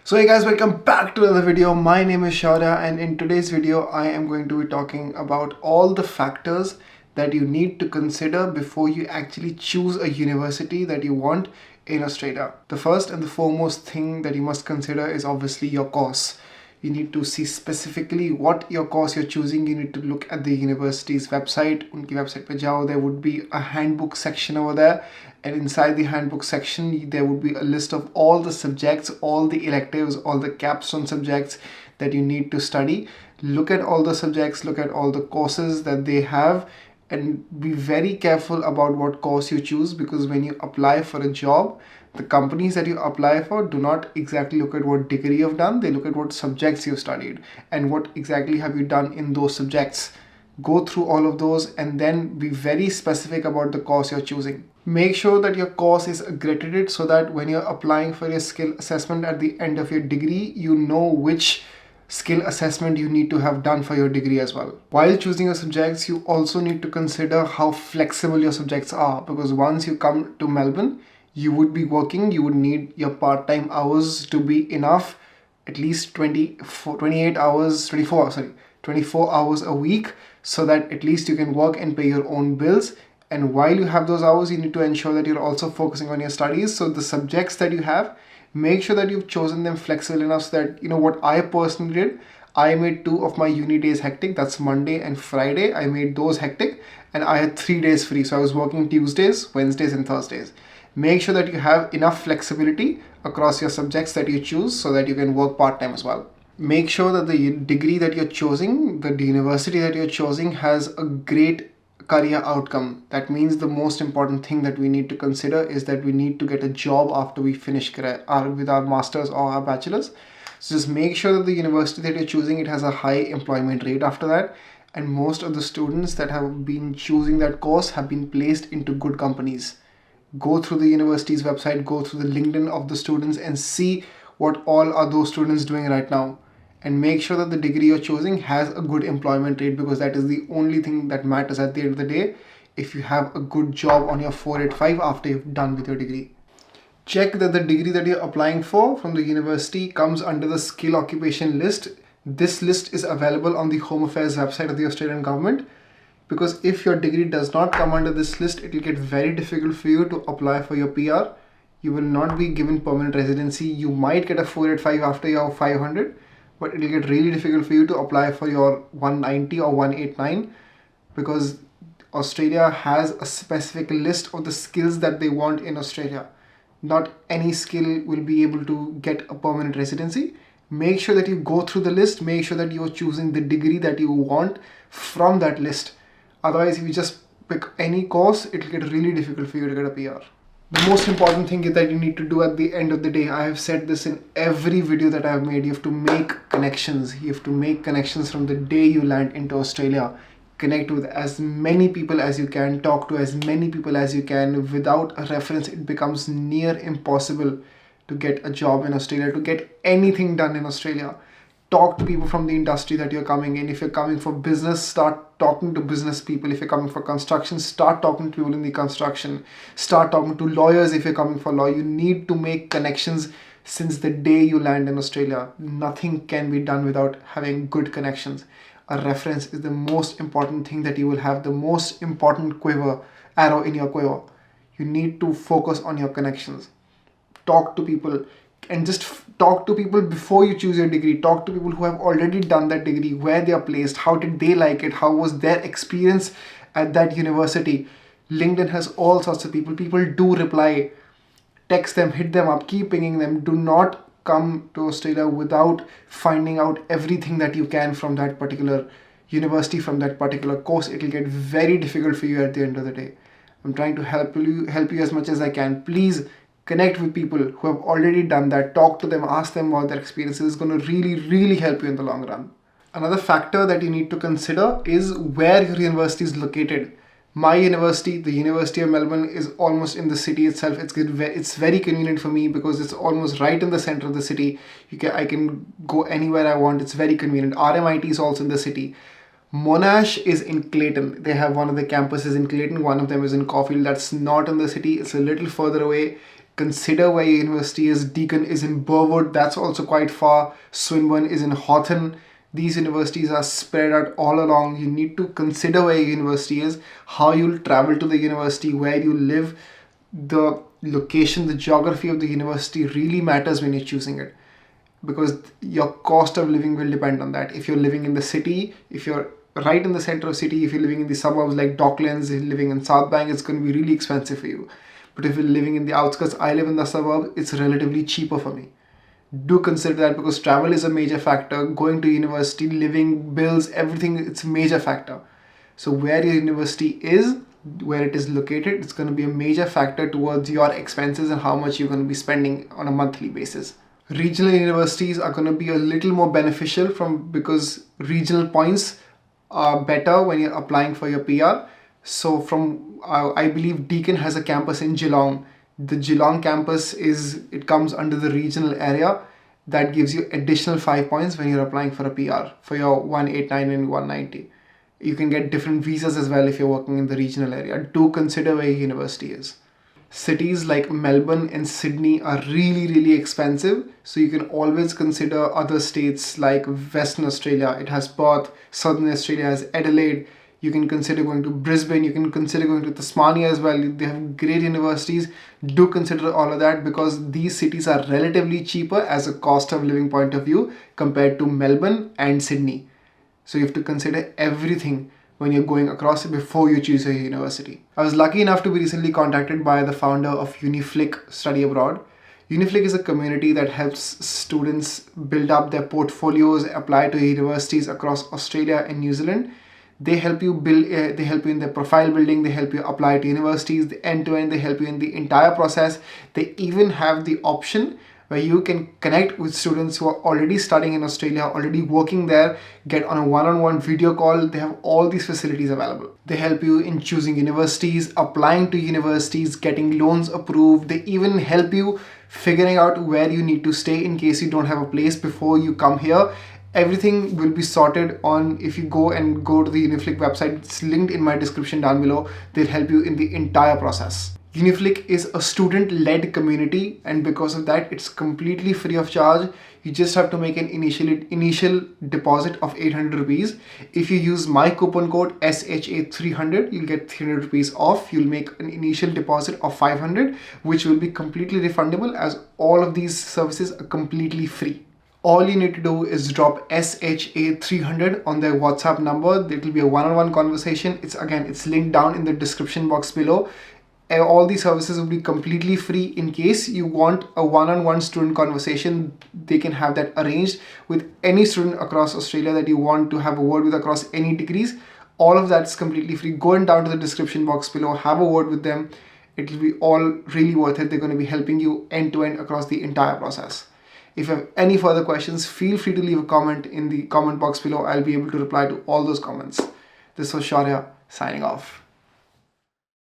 So hey guys, welcome back to another video. My name is Shaurya, and in today's video I am going to be talking about all the factors that you need to consider before you actually choose a university that you want in Australia. The first and the foremost thing that you must consider is obviously your course. You need to see specifically what your course you're choosing. You need to look at the university's website. उनकी website पे जाओ, there would be a handbook section over there, and inside the handbook section there would be a list of all the subjects, all the electives, all the capstone subjects that you need to study. Look at all the subjects, look at all the courses that they have, and be very careful about what course you choose, because when you apply for a job, the companies that you apply for do not exactly look at what degree you've done. They look at what subjects you've studied and what exactly have you done in those subjects. Go through all of those and then be very specific about the course you're choosing. Make sure that your course is accredited so that when you're applying for your skill assessment at the end of your degree, you know which skill assessment you need to have done for your degree as well. While choosing your subjects, you also need to consider how flexible your subjects are, because once you come to Melbourne, you would be working, you would need your part-time hours to be enough, at least 24 hours a week, so that at least you can work and pay your own bills. And while you have those hours, you need to ensure that you're also focusing on your studies. So the subjects that you have, make sure that you've chosen them flexible enough so that, what I personally did, I made 2 of my uni days hectic. That's Monday and Friday. I made those hectic, and I had 3 days free. So I was working Tuesdays, Wednesdays, and Thursdays. Make sure that you have enough flexibility across your subjects that you choose so that you can work part-time as well. Make sure that the degree that you're choosing, the university that you're choosing, has a great career outcome. That means the most important thing that we need to consider is that we need to get a job after we finish with our masters or our bachelors. So just make sure that the university that you're choosing, it has a high employment rate after that. And most of the students that have been choosing that course have been placed into good companies. Go through the university's website, go through the LinkedIn of the students and see what all are those students doing right now. And make sure that the degree you're choosing has a good employment rate, because that is the only thing that matters at the end of the day. If you have a good job on your 485 after you've done with your degree. Check that the degree that you're applying for from the university comes under the skill occupation list. This list is available on the Home Affairs website of the Australian government, because if your degree does not come under this list, it will get very difficult for you to apply for your PR. You will not be given permanent residency. You might get a 485 after your 500, but it will get really difficult for you to apply for your 190 or 189, because Australia has a specific list of the skills that they want in Australia. Not any skill will be able to get a permanent residency. Make sure that you go through the list. Make sure that you're choosing the degree that you want from that list. Otherwise, if you just pick any course, it will get really difficult for you to get a PR. The most important thing is that you need to do at the end of the day, I have said this in every video that I have made, you have to make connections. You have to make connections from the day you land into Australia. Connect with as many people as you can, talk to as many people as you can. Without a reference, it becomes near impossible to get a job in Australia, to get anything done in Australia. Talk to people from the industry that you're coming in. If you're coming for business, start talking to business people. If you're coming for construction, start talking to people in the construction. Start talking to lawyers if you're coming for law. You need to make connections since the day you land in Australia. Nothing can be done without having good connections. A reference is the most important thing that you will have, the most important arrow in your quiver. You need to focus on your connections. Talk to people. And just talk to people before you choose your degree. Talk to people who have already done that degree, where they are placed, how did they like it, how was their experience at that university. LinkedIn has all sorts of people. People do reply. Text them, hit them up, keep pinging them. Do not come to Australia without finding out everything that you can from that particular university, from that particular course. It will get very difficult for you at the end of the day. I'm trying to help you as much as I can. Please connect with people who have already done that. Talk to them, ask them about their experiences. It's going to really, really help you in the long run. Another factor that you need to consider is where your university is located. My university, the University of Melbourne, is almost in the city itself. It's very convenient for me because it's almost right in the center of the city. I can go anywhere I want. It's very convenient. RMIT is also in the city. Monash is in Clayton. They have one of the campuses in Clayton. One of them is in Caulfield. That's not in the city. It's a little further away. consider where your university is. Deakin is in Burwood, that's also quite far. Swinburne is in Hawthorne. These universities are spread out all along. You need to consider where your university is, how you'll travel to the university, where you live. The location, the geography of the university really matters when you're choosing it, because your cost of living will depend on that. If you're living in the city, if you're right in the center of city, if you're living in the suburbs like Docklands, if you're living in South Bank, it's going to be really expensive for you. But if you're living in the outskirts, I live in the suburb, it's relatively cheaper for me. Do consider that, because travel is a major factor. Going to university, living, bills, everything, it's a major factor. So where your university is, where it is located, it's going to be a major factor towards your expenses and how much you're going to be spending on a monthly basis. Regional universities are going to be a little more beneficial because regional points are better when you're applying for your PR. So I believe Deakin has a campus in Geelong. The Geelong campus it comes under the regional area. That gives you additional 5 points when you're applying for a PR for your 189 and 190. You can get different visas as well if you're working in the regional area. Do consider where your university is. Cities like Melbourne and Sydney are really, really expensive. So you can always consider other states like Western Australia. It has Perth. Southern Australia has Adelaide. You can consider going to Brisbane. You can consider going to Tasmania as well. They have great universities. Do consider all of that, because these cities are relatively cheaper as a cost of living point of view compared to Melbourne and Sydney. So you have to consider everything when you're going across it before you choose your university. I was lucky enough to be recently contacted by the founder of Uniflick Study Abroad. Uniflick is a community that helps students build up their portfolios, apply to universities across Australia and New Zealand. They help you they help you in the profile building, they help you apply to universities, the end-to-end, they help you in the entire process. They even have the option where you can connect with students who are already studying in Australia, already working there, get on a one-on-one video call. They have all these facilities available. They help you in choosing universities, applying to universities, getting loans approved. They even help you figuring out where you need to stay in case you don't have a place before you come here. Everything will be sorted on if you go to the Uniflick website. It's linked in my description down below. They'll help you in the entire process. Uniflick is a student-led community, and because of that, it's completely free of charge. You just have to make an initial deposit of 800 rupees. If you use my coupon code SHA300, you'll get 300 rupees off. You'll make an initial deposit of 500, which will be completely refundable, as all of these services are completely free. All you need to do is drop SHA300 on their WhatsApp number. It will be a one-on-one conversation. It's linked down in the description box below. All these services will be completely free. In case you want a one-on-one student conversation, they can have that arranged with any student across Australia that you want to have a word with across any degrees. All of that is completely free. Go down to the description box below, have a word with them. It will be all really worth it. They're going to be helping you end-to-end across the entire process. If you have any further questions, feel free to leave a comment in the comment box below. I'll be able to reply to all those comments. This was Shaurya signing off.